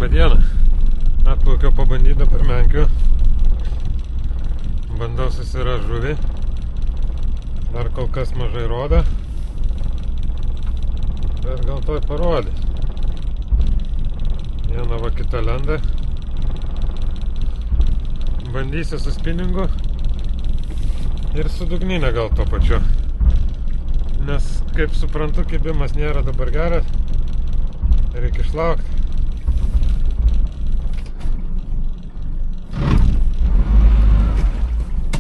Labą dieną. Atplaukiau pabandyti dabar menkių. Bandau susirasti žuvį. Dar kol kas mažai rodo. Bet gal toj parodys. Viena va kita lenda. Bandysiu su spinningu. Ir su dugninė gal to pačiu. Nes, kaip suprantu, kibimas nėra dabar geras. Reikia išlaukti.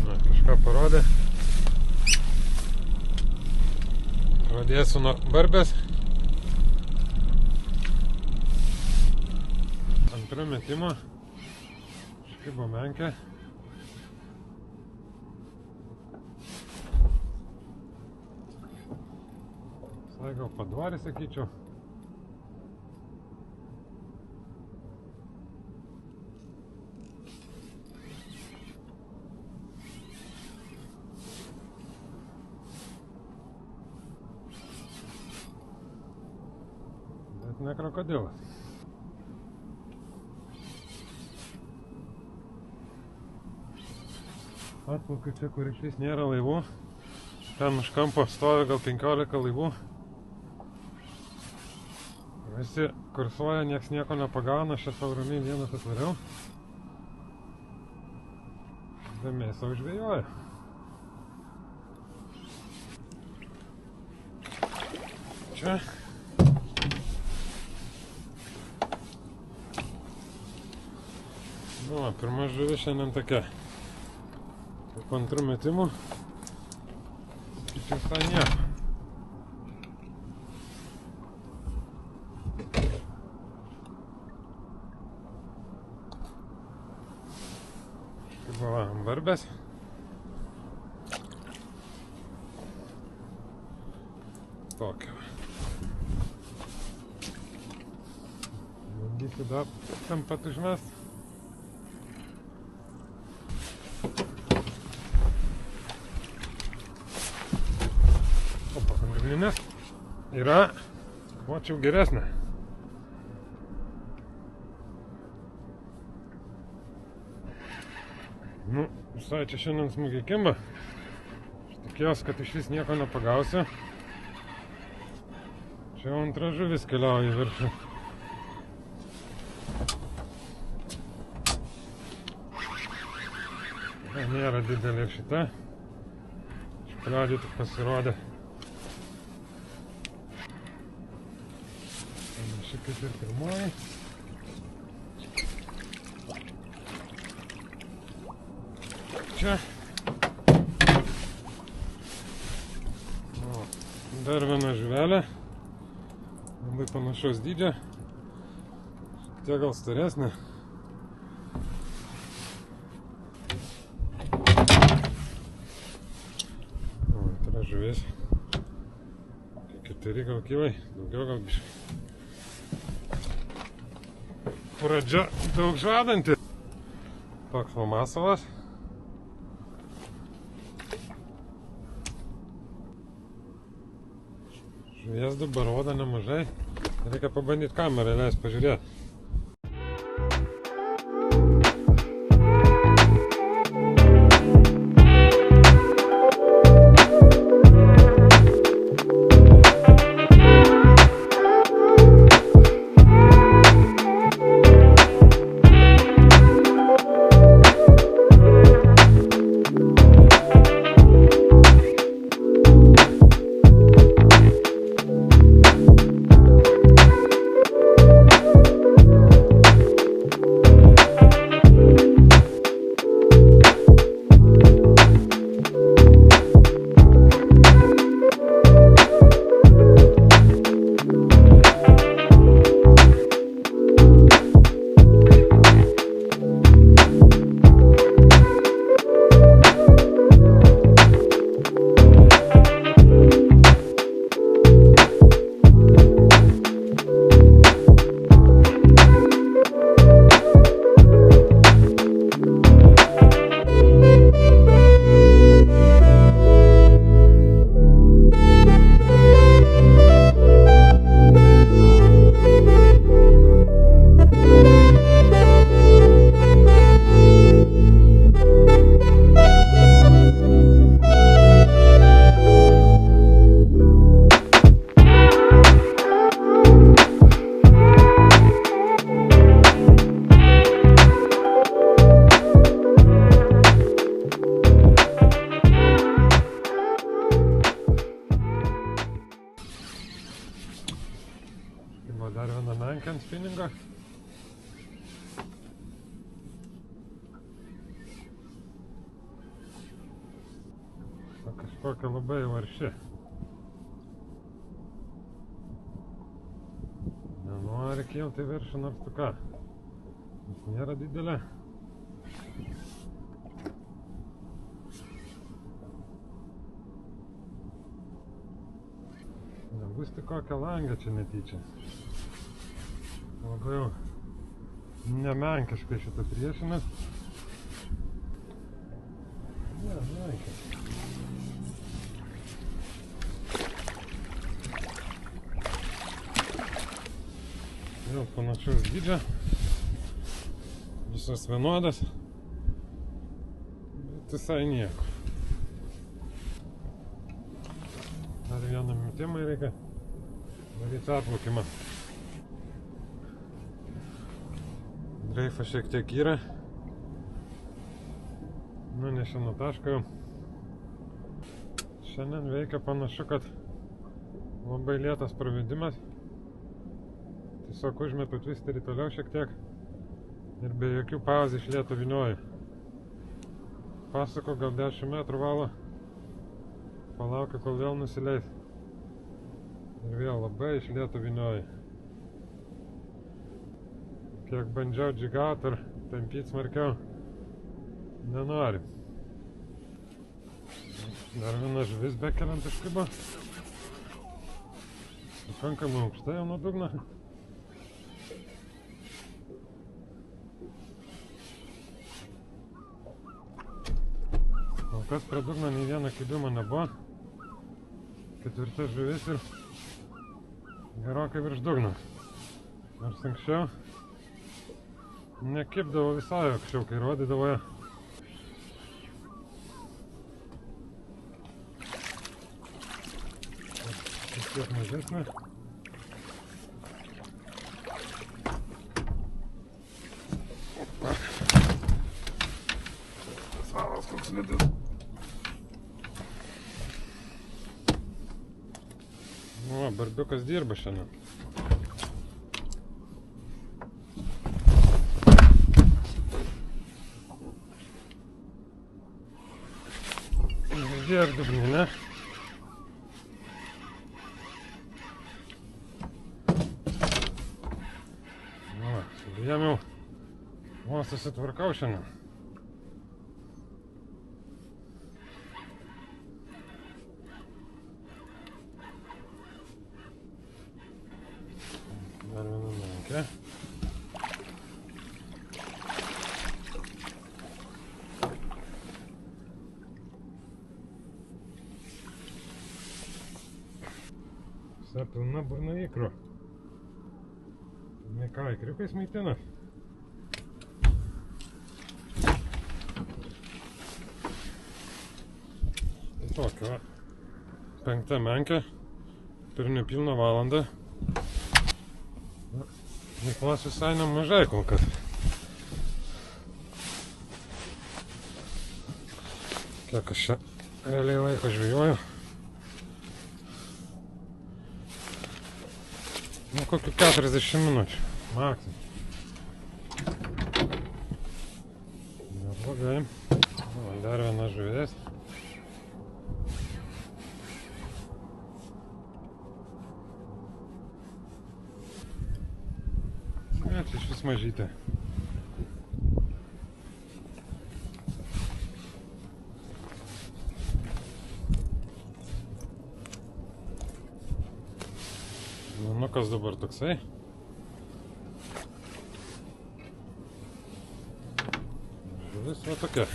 Na, kažką parodė. Pradėsiu nuo barbės. Antra metimo. Škibo menkė. Tai gal padvarį, sakyčiau. Bet ne krokodilas. Atplaukiu čia, kur išvis nėra laivų. Ten už kampo stovi gal 15 laivų. Visi kursuoja, nieks nieko nepagauna, aš čia savo ramiai vienas atvariau. Be mėsą užvėjoja. Čia. Nu, pirma žuvis šiandien tokia. Po antrų metimų. Čia visai nieko. Va, barbės. Tokia. Bandysiu dar tam pat užmest. O pagrindinės yra kuočiau geresnė. Nu, visai čia šiandien smagiai kimba. Aš tikėjausi, kad iš vis nieko nepagausiu. Čia antra žuvis keliauja į viršų. Nėra didelė ir šita. Iš pradžių tik pasirodė. Panaši kaip ir pirmoji. Čia. O, dar viena žuvelė. Labai panašaus dydžio. Tie gal staresnė. O, antra žuvis. 4 gal kilai, daugiau gal biškai. Pradžia daug žadanti. Toks va masalas. Žuvies dabar rodo nemažai. Reikia pabandyti kamerą, leis pažiūrėti. spiningo. O kažkokia labai varši. Nenori kilti viršų nors tu ką. Jis nėra didelė. Nebus tik kokią langą čia netyčia. Labai jau nemenkiškai šitą priešina. Ne, menkas. Vėl panašaus dydžio. Visas vienodas. Bet visai nieko. Dar vieną metimą reikia daryti atplaukimą. Dreifas šiek tiek yra. Nunešė nuo taško jau. Šiandien veikia panašu, kad labai lėtas pravedimas. Tiesiog užmetu twisterį toliau šiek tiek ir be jokių pauzų iš lėto vynioju. Pasuko gal 10 metrų valo. Palaukiu, kol vėl nusileis. Ir vėl labai iš lėto vynioju. Kiek bandžiau džigaut ir tampyt smarkiau, nenori. Dar viena žuvis bekeliant iškibo. Pakankamai aukštai jau nuo dugno. Kol kas prie dugno nei vieno kibimo nebuvo. Ketvirta žuvis ir gerokai virš dugno. Nors anksčiau nekibdavo visai aukščiau, kai rodydavo ją. Šiek tiek mažesnė. Opa. Salas koks slidus. O, barbiukas dirba šiandien. Žodžiai dugni, ne? Va, su jam jau vos susitvarkau šiandien. Dar viena menkė. Visa pilna burna ikrų. Ne ką, ikriukais maitina. Tokia 5 menkė per nepilną valandą. Veiklos visai nemažai kol kas. Kiek aš čia realiai laiko žvejoju. Nu, kokių 40 minučių. Maksimum. Neblogai. Dar viena žuvis. Ne, čia iš vis mažytė. Nanukas dabar toksai. Žuvis va tokia.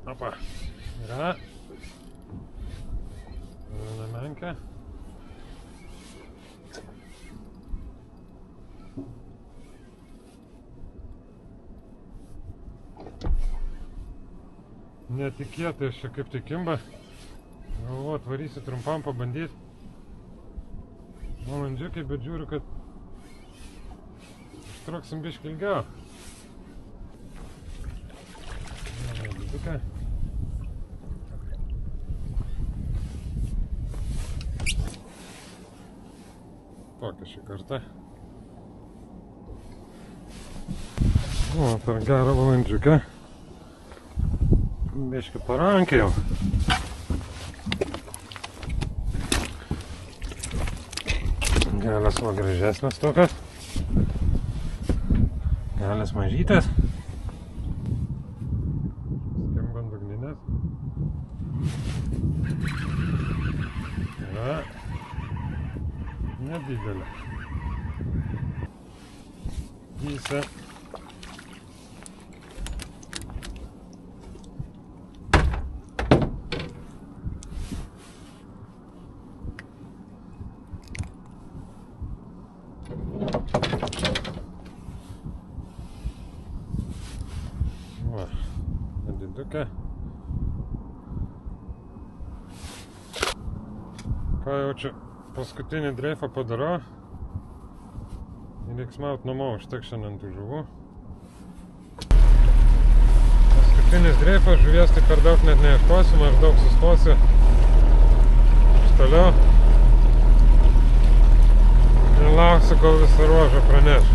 Opa, yra viena menkė. Netikėtai aš čia kaip tai kimba. Galvoju, atvarysiu trumpam pabandyti. Valandžiukai, bet žiūriu, kad truksim biškį ilgiau. Didukai. Tokia šį kartą. O, per gerą valandžiuką. Biškį parankė jau. Galės va gražesnės tokios. Galės mažytės. Skambant dugninės. Yra nedidelė. Gyse. Nedidukę. Ką jau čia paskutinį dreifą padarau. Reiks maut namo, užteks šiandien tų žuvų. Paskutinis dreifas, žuvies tai per daug net neieškosiu, maždaug sustosiu iš toliau. Ir lauksiu, kol visą ruožą praneš.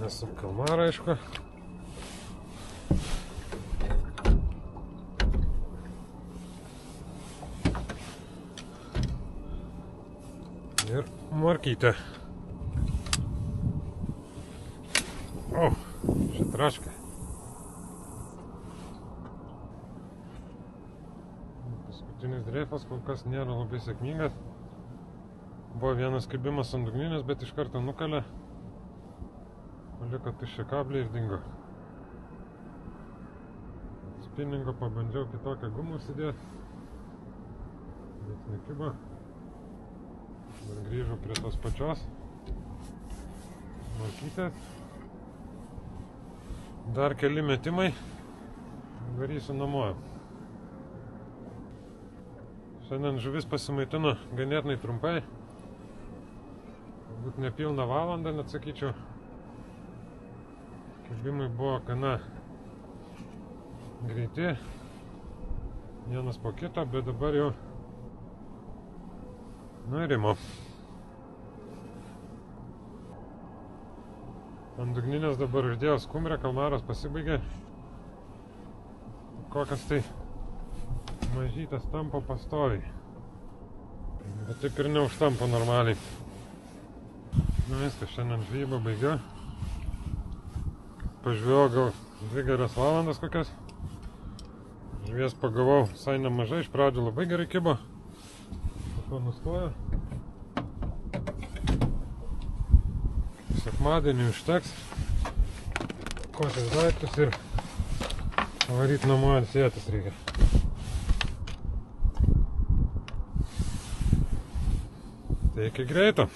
Nesu kalmarą, aišku. Ir morkytė. O, šitraška. Paskutinis dreifas kol kas nėra labai sėkmingas. Buvo vienas kibimas ant dugninės, bet iš karto nukalė. Paliko tuščią kablį ir dingo. Spinningo pabandžiau kitokią gumą užsidėti. Bet nekibo. Dar grįžau prie tos pačios morkytės. Dar keli metimai. Varysiu namo. Šiandien žuvis pasimaitino ganėtinai trumpai. Galbūt nepilną valandą, net sakyčiau. Kibimai buvo gana greiti. Vienas po kito, bet dabar jau nurimo. Ant dugninės dabar uždėjau skumbrę, kalmaras pasibaigė. Kokias tai mažytės tampo pastoviai. Bet taip ir neužtampo normaliai. Nu viskas, šiandien žvejybą baigiau. Pažvėjau gal 2 geras valandas kokias. Žuvies pagavau visai nemažai, iš pradžių labai gerai kibo. Nustojo. Sekmadienį užteks kokius daiktus ir varyt namo ilsėtis reikia. Tai iki greito.